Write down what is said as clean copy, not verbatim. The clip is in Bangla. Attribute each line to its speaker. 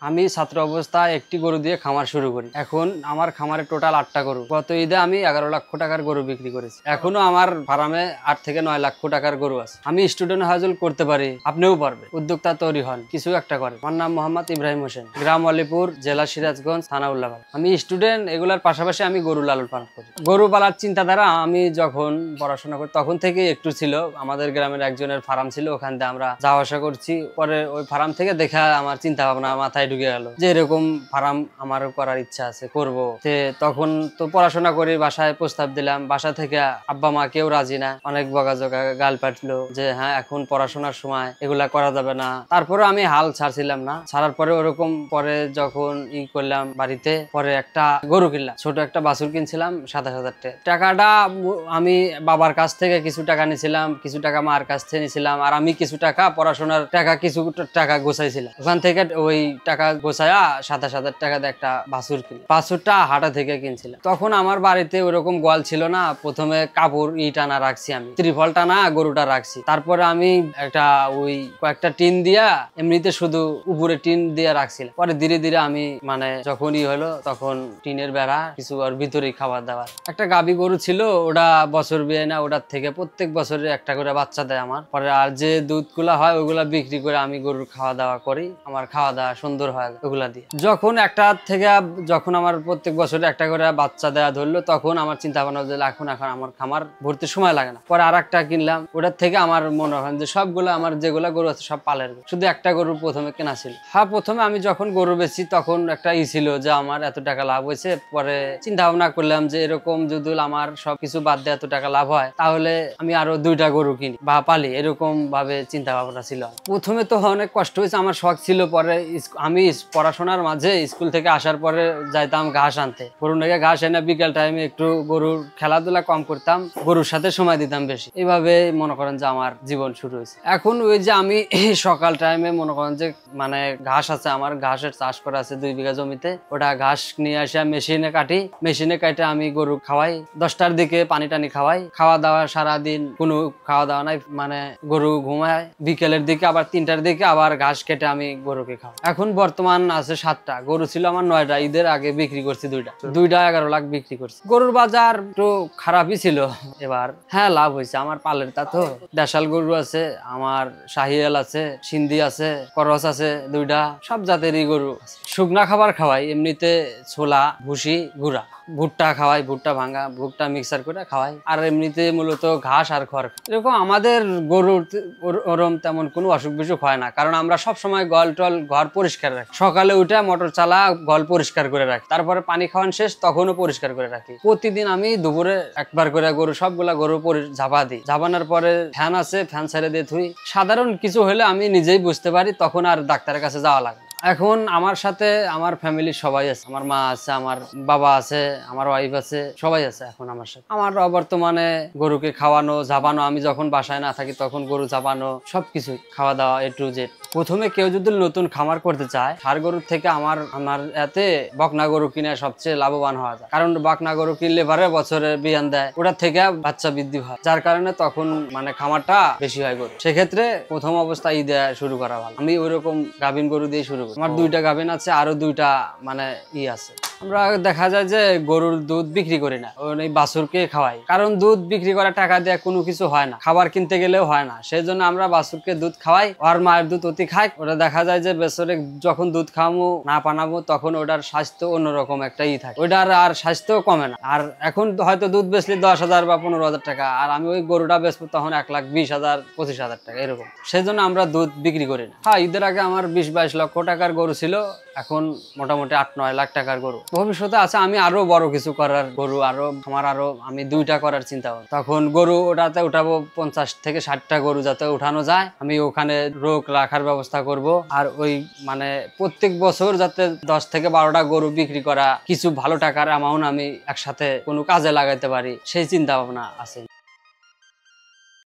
Speaker 1: আমি ছাত্র অবস্থায় একটি গরু দিয়ে খামার শুরু করি। এখন আমার খামারে টোটাল 8টা গরু। গত ঈদে আমি 11 লক্ষ টাকার গরু বিক্রি করেছি। এখনো আমার ফার্মে 8 থেকে 9 লক্ষ টাকার গরু আছে। আমি স্টুডেন্ট হাজল করতে পারি, আপনিও পারবেন। উদ্যোক্তা তৈরি হন, কিছু একটা করেন। আমার নাম মোহাম্মদ ইব্রাহিম হোসেন, গ্রাম আলীপুর, জেলা সিরাজগঞ্জ, থানা উল্লাপাড়া। আমি স্টুডেন্ট, এগুলার পাশাপাশি আমি গরু লালন পালন করি। গরু পালার চিন্তাধারা আমি যখন পড়াশোনা করি তখন থেকে একটু ছিল। আমাদের গ্রামের একজনের ফার্ম ছিল, ওখান থেকে আমরা যাওয়া আসা করছি। পরে ওই ফার্ম থেকে দেখা আমার চিন্তা ভাবনা মাথায় ঢুকে গেল যে এরকম ফার্ম আমারও করার ইচ্ছা আছে, করব। তখন তো পড়াশোনা করে বাসায় প্রস্তাব দিলাম, বাসা থেকে আব্বা মা কেউ রাজি না, অনেক বকাঝকা গাল পাঠলো যে হ্যাঁ এখন পড়াশোনার সময় এগুলা করা যাবে না। তারপরে আমি হাল ছাড়ছিলাম না। ছাড়ার পরে ওরকম পরে যখন করলাম বাড়িতে, পরে একটা গরু কিনলাম, ছোট একটা বাছুর কিনছিলাম 27,000 টাকা। টাকাটা আমি বাবার কাছ থেকে কিছু টাকা নিয়েছিলাম, কিছু টাকা মার কাছ থেকে নিয়েছিলাম, আর আমি কিছু টাকা পড়াশোনার টাকা কিছু টাকা গোছাইছিলাম। ওখান থেকে ওই টাকা গোছায়া 27,000 টাকা দিয়ে একটা বাছুর কিনি। বাছুরটা হাটা থেকে কিনছিলাম। তখন আমার বাড়িতে ওরকম গোয়াল ছিল না। প্রথমে কাপড় টানা রাখছি, আমি ত্রিফল টানা গরুটা রাখছি। তারপরে আমি একটা ওই কয়েকটা টিন দিয়া এমনিতে শুধু উপরে টিন দিয়ে রাখছিলাম। পরে ধীরে ধীরে আমি যখন হলো তখন টিনের বেড়া কিছু আর ভিতরেই খাবার দাবার। একটা গাভী গরু ছিল, ওটা বছর বিয়ে না, ওটার থেকে প্রত্যেক বছরে একটা করে বাচ্চা দেয় আমার। পরে আর যে দুধগুলা হয় ওইগুলা বিক্রি করে আমি গরুর খাওয়া দাওয়া করি। আমার খাওয়া দাওয়া সুন্দর হয় ওগুলা দিয়ে। যখন আমার প্রত্যেক বছরে একটা করে বাচ্চা দেয়া ধরলো, তখন আমার চিন্তা ভাবনা হলো এখন আমার খামার ভর্তি সময় লাগে না। পরে আর একটা কিনলাম, ওটার থেকে আমার মনে হয় যে সবগুলো আমার যেগুলা গরু আছে সব পালের, শুধু একটা গরু প্রথমে কেনা ছিল। হ্যাঁ, প্রথমে আমি যখন গরু বেচি তখন একটা ছিল যে আমার এত টাকা লাভ হয়েছে। পরে চিন্তা ভাবনা করলাম যে এরকম যদি আমার সবকিছু বাদ দিয়ে এত টাকা লাভ হয়, তাহলে আমি আরো 2টা গরু কিনি বা পালি, এরকম ভাবে চিন্তা ভাবনা ছিল। প্রথমে তো অনেক কষ্ট হয়েছে, আমার শখ ছিল। পরে আমি পড়াশোনার মাঝে স্কুল থেকে আসার পরে যাইতাম ঘাস আনতে, গরুর নাকি ঘাস এনে বিকেল টাইমে একটু গরুর খেলাধুলা কম করতাম, গরুর সাথে সময় দিতাম বেশি। এইভাবে মনে করেন যে আমার জীবন শুরু হয়েছে। এখন ওই যে আমি সকাল টাইমে মনে করেন যে ঘাস আছে, আমার ঘাসের চাষ করা আছে 2 বিঘা জমিতে। ওটা ঘাস নিয়ে আসে মেশিনে কাটি, মেশিনে কাটে আমি গরু খাওয়াই। 10টার দিকে পানি টানি খাওয়াই। খাওয়া দাওয়া সারাদিন কোনো খাওয়া দাওয়া নাই, গরু ঘুমায়। বিকেলের দিকে আবার 3টার দিকে আবার ঘাস কেটে আমি গরুকে খাওয়াই। এখন বর্তমান আছে 7টা গরু, ছিল আমার 9টা। ঈদের আগে বিক্রি করছি 2টা 11 লাখ বিক্রি করছি। গরুর বাজার একটু খারাপই ছিল এবার। হ্যাঁ, লাভ হয়েছে। আমার পালের তা তো দেশাল গরু আছে, আমার শাহিয়াল আছে, সিন্ধি আছে, করস আছে 2টা, সব জাতেরই গরু। শুকনা খাবার খাওয়াই, এমনিতে ছোলা, ভুসি, গুড়া, ভুট্টা খাওয়াই, ভুট্টা ভাঙা, ভুট্টা মিক্সার করে খাওয়াই। আর এমনিতে মূলত ঘাস আর খড়। এরকম আমাদের গরুর ওরম তেমন কোনো অসুখ বিসুখ হয় না, কারণ আমরা সব সময় গল টল ঘর পরিষ্কার রাখি। সকালে উঠে মোটর চালা গল পরিষ্কার করে রাখি, তারপরে পানি খাওয়ান শেষ তখনও পরিষ্কার করে রাখি। প্রতিদিন আমি দুপুরে একবার করে সবগুলা গরু ঝাপা দিই। ঝাপানোর পরে ফ্যান আছে, ফ্যান ছেড়ে দিয়ে ধুই। সাধারণ কিছু হলে আমি নিজেই বুঝতে পারি, তখন আর ডাক্তারের কাছে যাওয়া লাগে। এখন আমার সাথে আমার ফ্যামিলির সবাই আছে, আমার মা আছে, আমার বাবা আছে, আমার ওয়াইফ আছে, সবাই আছে এখন আমার সাথে। আমার বর্তমানে গরুকে খাওয়ানো, ঝাপানো, আমি যখন বাসায় না থাকি তখন গরু ঝাপানো, সবকিছু খাওয়া দাওয়া A to Z। প্রথমে কেউ যদি নতুন খামার করতে চায়, ষাঁড় গরুর থেকে আমার এতে বকনা গরু কিনে সবচেয়ে লাভবান হওয়া যায়। কারণ বকনা গরু কিনলে পরে বছরে বিয়ান দেয়, ওটার থেকে বাচ্চা বৃদ্ধি হয়, যার কারণে তখন খামারটা বেশি হয় গরু। সেক্ষেত্রে প্রথম অবস্থায় দেয়া শুরু করা ভালো। আমি ওইরকম গাভীন গরু দিয়ে শুরু করি। আমার 2টা গাভীন আছে, আরো 2টা আছে। আমরা দেখা যায় যে গরুর দুধ বিক্রি করি না, ওই বাছুরকে খাওয়াই। কারণ দুধ বিক্রি করা টাকা দিয়ে কোনো কিছু হয় না, খাবার কিনতে গেলেও হয় না। সেই জন্য আমরা বাছুরকে দুধ খাওয়াই। আর মায়ের দুধ অতি খায়। ওটা দেখা যায় যে বছরে যখন দুধ খাওয়াবো না পানাবো, তখন ওটার স্বাস্থ্য অন্যরকম একটা থাকে, ওটার আর স্বাস্থ্য কমে না। আর এখন হয়তো দুধ বেচলে 10,000 বা 15,000 টাকা, আর আমি ওই গরুটা বেচবো তখন 1,20,000 25,000 টাকা এরকম। সেই জন্য আমরা দুধ বিক্রি করি না। হ্যাঁ, ঈদের আগে আমার 20-22 লক্ষ টাকার গরু ছিল, এখন মোটামুটি 8-9 লাখ টাকার গরু। ভবিষ্যতে আছে আমি আরো বড় কিছু করার, গরু আমি 2টা করার চিন্তা করি। তখন গরু ওটাতে উঠাবো 50 থেকে 60টা গরু যাতে উঠানো যায়। আমি ওখানে রোগ রাখার ব্যবস্থা করব। আর ওই প্রত্যেক বছর যাতে 10 থেকে 12টা গরু বিক্রি করা, কিছু ভালো টাকার অ্যামাউন্ট আমি একসাথে কোনো কাজে লাগাইতে পারি, সেই চিন্তা ভাবনা আছে।